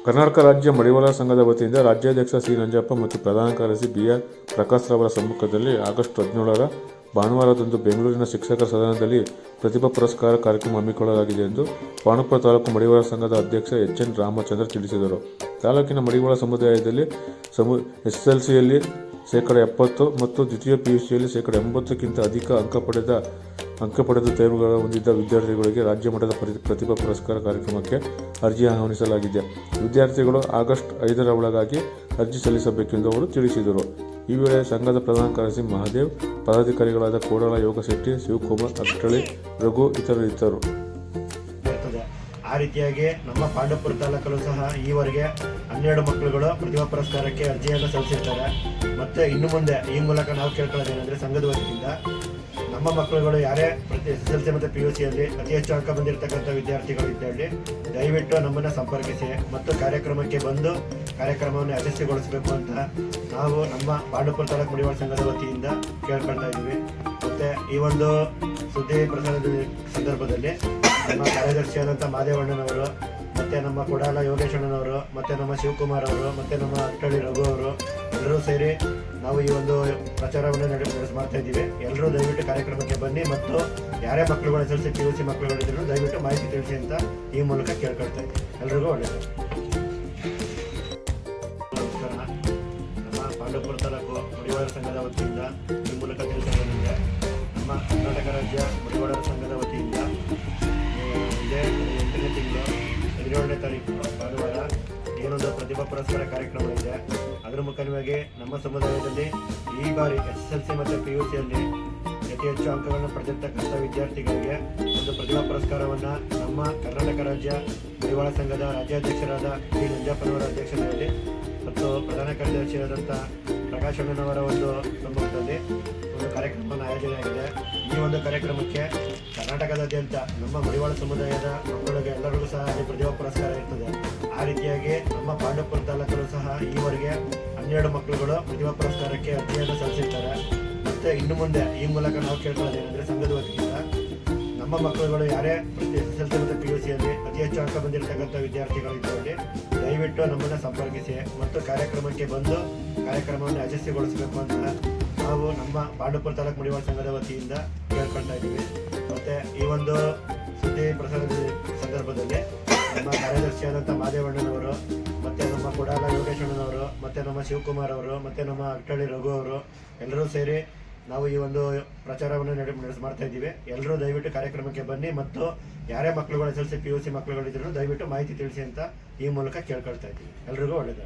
ಕರ್ನಾಟಕ ರಾಜ್ಯ ಮಡಿವಾಳ ಸಂಘದ ವತಿಯಿಂದ ರಾಜ್ಯಾಧ್ಯಕ್ಷ ಸಿ ನಂಜಪ್ಪ ಮತ್ತು ಪ್ರಧಾನ ಕಾರ್ಯದರ್ಶಿ ಬಿ.ಆರ್. ಪ್ರಕಾಶ್ ರವರ ಸಮ್ಮುಖದಲ್ಲಿ ಆಗಸ್ಟ್ 17ರ ಭಾನುವಾರದಂದು ಬೆಂಗಳೂರಿನ ಶಿಕ್ಷಕರ ಸದನದಲ್ಲಿ ಪ್ರತಿಭಾ ಪುರಸ್ಕಾರ ಕಾರ್ಯಕ್ರಮ ಹಮ್ಮಿಕೊಳ್ಳಲಾಗಿದೆ ಎಂದು ಪಾಂಡವಪುರ ತಾಲೂಕು ಮಡಿವಾಳ ಸಂಘದ ಅಧ್ಯಕ್ಷ ಎಚ್.ಎನ್. ರಾಮಚಂದ್ರ ತಿಳಿಸಿದರು. ತಾಲೂಕಿನ ಮಡಿವಾಳ ಸಮುದಾಯದಲ್ಲಿ ಎಸ್ಎಸ್ಎಲ್ಸಿಯಲ್ಲಿ ಶೇಕಡ 70 ಮತ್ತು ದ್ವಿತೀಯ ಪಿಯುಸಿಯಲ್ಲಿ ಶೇಕಡ 80ಕ್ಕಿಂತ ಅಧಿಕ ಅಂಕ ಪಡೆದು ತೇರ್ವುಗಳ ಹೊಂದಿದ್ದ ವಿದ್ಯಾರ್ಥಿಗಳಿಗೆ ರಾಜ್ಯ ಮಟ್ಟದ ಪ್ರತಿಭಾ ಪುರಸ್ಕಾರ ಕಾರ್ಯಕ್ರಮಕ್ಕೆ ಅರ್ಜಿ ಆಹ್ವಾನಿಸಲಾಗಿದೆ. ವಿದ್ಯಾರ್ಥಿಗಳು ಆಗಸ್ಟ್ 5ರ ಒಳಗಾಗಿ ಅರ್ಜಿ ಸಲ್ಲಿಸಬೇಕೆಂದು ಅವರು ತಿಳಿಸಿದರು. ಈ ವೇಳೆ ಸಂಘದ ಪ್ರಧಾನ ಕಾರ್ಯದರ್ಶಿ ಮಹಾದೇವ್, ಪದಾಧಿಕಾರಿಗಳಾದ ಕೋಡಾಳ ಯೋಗಶೆಟ್ಟಿ, ಶಿವಕುಮಾರ್, ಅಷ್ಟಳಿ, ರಘು ಇತರರಿದ್ದರು. ಆ ರೀತಿಯಾಗಿ ನಮ್ಮ ಪಾಂಡವಪುರ ತಾಲೂಕಲ್ಲೂ ಸಹ ಈವರೆಗೆ 12 ಮಕ್ಕಳುಗಳು ಪ್ರತಿಭಾ ಪುರಸ್ಕಾರಕ್ಕೆ ಅರ್ಜಿಯನ್ನು ಸಲ್ಲಿಸಿರ್ತಾರೆ. ಮತ್ತು ಇನ್ನು ಮುಂದೆ ಈ ಮೂಲಕ ನಾವು ಕೇಳ್ಕೊಳ್ಳೋದೇನೆಂದರೆ, ಸಂಘದ ವತಿಯಿಂದ ನಮ್ಮ ಮಕ್ಕಳುಗಳು ಯಾರೇ SSLC ಮತ್ತು PUCಯಲ್ಲಿ ಅತಿ ಹೆಚ್ಚು ಅಂಕ ಬಂದಿರತಕ್ಕಂಥ ವಿದ್ಯಾರ್ಥಿಗಳು ಇದ್ದಲ್ಲಿ ದಯವಿಟ್ಟು ನಮ್ಮನ್ನು ಸಂಪರ್ಕಿಸಿ ಮತ್ತು ಕಾರ್ಯಕ್ರಮಕ್ಕೆ ಬಂದು ಕಾರ್ಯಕ್ರಮವನ್ನು ಯಶಸ್ವಿಗೊಳಿಸಬೇಕು ಅಂತ ನಾವು ನಮ್ಮ ಪಾಂಡವಪುರ ತಾಲೂಕು ಮಡಿವಾಳ ಸಂಘದ ವತಿಯಿಂದ ಕೇಳ್ಕೊಳ್ತಾ ಇದ್ದೀವಿ. ಮತ್ತು ಈ ಒಂದು ಸುದ್ದಿ ಪ್ರಸಾರದ ಸಂದರ್ಭದಲ್ಲಿ ನಮ್ಮ ಕಾರ್ಯದರ್ಶಿಯಾದಂಥ ಮಾದೇವಣ್ಣನವರು, ಮತ್ತು ನಮ್ಮ ಕೊಡಾಲ ಯೋಗೇಶಣ್ಣನವರು, ಮತ್ತು ನಮ್ಮ ಶಿವಕುಮಾರ್ ಅವರು, ಮತ್ತು ನಮ್ಮ ಅಟ್ಟಳ್ಳಿ ರಘು ಅವರು ಎಲ್ಲರೂ ಸೇರಿ ನಾವು ಈ ಒಂದು ಪ್ರಚಾರವನ್ನು ಮಾಡ್ತಾ ಇದ್ದೀವಿ. ಎಲ್ಲರೂ ದಯವಿಟ್ಟು ಕಾರ್ಯಕ್ರಮಕ್ಕೆ ಬನ್ನಿ ಮತ್ತು ಯಾರೇ ಮಕ್ಕಳುಗಳು SSLC PUC ಮಕ್ಕಳುಗಳಿದ್ರು ದಯವಿಟ್ಟು ಮಾಹಿತಿ ತಿಳಿಸಿ ಅಂತ ಈ ಮೂಲಕ ಕೇಳ್ಕೊಳ್ತಾ ಇದ್ದೀವಿ. ಎಲ್ರಿಗೂ ಒಳ್ಳೆಯದು. ನಮಸ್ಕಾರ. ನಮ್ಮ ಪಾಂಡವಪುರ ತಾಲೂಕು ಮಡಿವಾಳರ ಸಂಘದ ವತಿಯಿಂದ ಈ ಮೂಲಕ ತಿಳಿಸಿದೆ. ನಮ್ಮ ಕರ್ನಾಟಕ ರಾಜ್ಯ ಮಡಿವಾಳರ ಸಂಘದ ವತಿಯಿಂದ ಇದೇ 8ನೇ ತಿಂಗಳು 17ನೇ ತಾರೀಕು ಭಾನುವಾರ ಏನೊಂದು ಪ್ರತಿಭಾ ಪುರಸ್ಕಾರ ಕಾರ್ಯಕ್ರಮ ಇದೆ. ಅದರ ಮುಖಾಂತರವಾಗಿ ನಮ್ಮ ಸಮುದಾಯದಲ್ಲಿ ಈ ಬಾರಿ SSLC ಮತ್ತು PUCಯಲ್ಲಿ ಅತಿ ಹೆಚ್ಚು ಅಂಕಗಳನ್ನು ಪಡೆದಿರ್ತಕ್ಕಂಥ ವಿದ್ಯಾರ್ಥಿಗಳಿಗೆ ಒಂದು ಪ್ರತಿಭಾ ಪುರಸ್ಕಾರವನ್ನು ನಮ್ಮ ಕರ್ನಾಟಕ ರಾಜ್ಯ ಮಡಿವಾಳ ಸಂಘದ ರಾಜ್ಯಾಧ್ಯಕ್ಷರಾದ ಸಿ ನಂಜಪ್ಪನವರ ಅಧ್ಯಕ್ಷತೆಯಲ್ಲಿ ಮತ್ತು ಪ್ರಧಾನ ಕಾರ್ಯದರ್ಶಿಯಾದಂಥ ಪ್ರಕಾಶ್ ಅಣ್ಣನವರ ಒಂದು ಸಮ್ಮುಖದಲ್ಲಿ ಒಂದು ಕಾರ್ಯಕ್ರಮವನ್ನು ಆಯೋಜನೆ ಆಗಿದೆ. ಈ ಒಂದು ಕಾರ್ಯಕ್ರಮಕ್ಕೆ ಕರ್ನಾಟಕದಾದ್ಯಂತ ನಮ್ಮ ಮಡಿವಾಳ ಸಮುದಾಯದ ಮಕ್ಕಳಿಗೆ ಎಲ್ಲರಿಗೂ ಸಹ ಪ್ರತಿಭಾ ಪುರಸ್ಕಾರ ಇರ್ತದೆ. ಆ ರೀತಿಯಾಗಿ ನಮ್ಮ ಪಾಂಡವಪುರ ತಾಲೂಕಲ್ಲೂ ಸಹ ಈವರೆಗೆ 12 ಮಕ್ಕಳುಗಳು ಪ್ರತಿಭಾ ಪುರಸ್ಕಾರಕ್ಕೆ ಅರ್ಜಿಯನ್ನು ಸಲ್ಲಿಸಿರ್ತಾರೆ. ಮತ್ತು ಇನ್ನು ಮುಂದೆ ಈ ಮೂಲಕ ನಾವು ಕೇಳ್ಕೊಳ್ಳೋದೇನೆಂದರೆ, ಸಂಘದ ವತಿಯಿಂದ ನಮ್ಮ ಮಕ್ಕಳುಗಳು ಯಾರೇ SSLC ಮತ್ತು PUCಯಲ್ಲಿ ಅತಿ ಹೆಚ್ಚು ಅಂಕ ಬಂದಿರತಕ್ಕಂಥ ವಿದ್ಯಾರ್ಥಿಗಳು ಇದ್ದಲ್ಲಿ ದಯವಿಟ್ಟು ನಮ್ಮನ್ನು ಸಂಪರ್ಕಿಸಿ ಮತ್ತು ಕಾರ್ಯಕ್ರಮಕ್ಕೆ ಬಂದು ಕಾರ್ಯಕ್ರಮವನ್ನು ಯಶಸ್ವಿಗೊಳಿಸಬೇಕು ಅಂತ ನಾವು ನಮ್ಮ ಪಾಂಡವಪುರ ತಾಲೂಕು ಮಡಿವಾಳ ಸಂಘದ ವತಿಯಿಂದ ಕೇಳ್ಕೊಳ್ತಾ ಇದ್ದೀವಿ. ಮತ್ತು ಈ ಒಂದು ಸುದ್ದಿ ಪ್ರಸಾರದ ಸಂದರ್ಭದಲ್ಲಿ ನಮ್ಮ ಕಾರ್ಯದರ್ಶಿಯಾದಂಥ ಮಾದೇವಣ್ಣನವರು, ಮತ್ತು ನಮ್ಮ ಕೊಡಾಲ ಯೋಗೇಶಣ್ಣನವರು, ಮತ್ತು ನಮ್ಮ ಶಿವಕುಮಾರ್ ಅವರು, ಮತ್ತು ನಮ್ಮ ಅಟ್ಟಳ್ಳಿ ರಘು ಅವರು ಎಲ್ಲರೂ ಸೇರಿ ನಾವು ಈ ಒಂದು ಪ್ರಚಾರವನ್ನು ಮಾಡ್ತಾ ಇದ್ದೀವಿ. ಎಲ್ಲರೂ ದಯವಿಟ್ಟು ಕಾರ್ಯಕ್ರಮಕ್ಕೆ ಬನ್ನಿ ಮತ್ತು ಯಾರೇ ಮಕ್ಕಳುಗಳು SSLC PUC ಮಕ್ಕಳುಗಳಿದ್ರು ದಯವಿಟ್ಟು ಮಾಹಿತಿ ತಿಳಿಸಿ ಅಂತ ಈ ಮೂಲಕ ಕೇಳ್ಕೊಳ್ತಾ ಇದ್ದೀವಿ. ಎಲ್ರಿಗೂ ಒಳ್ಳೆಯದು.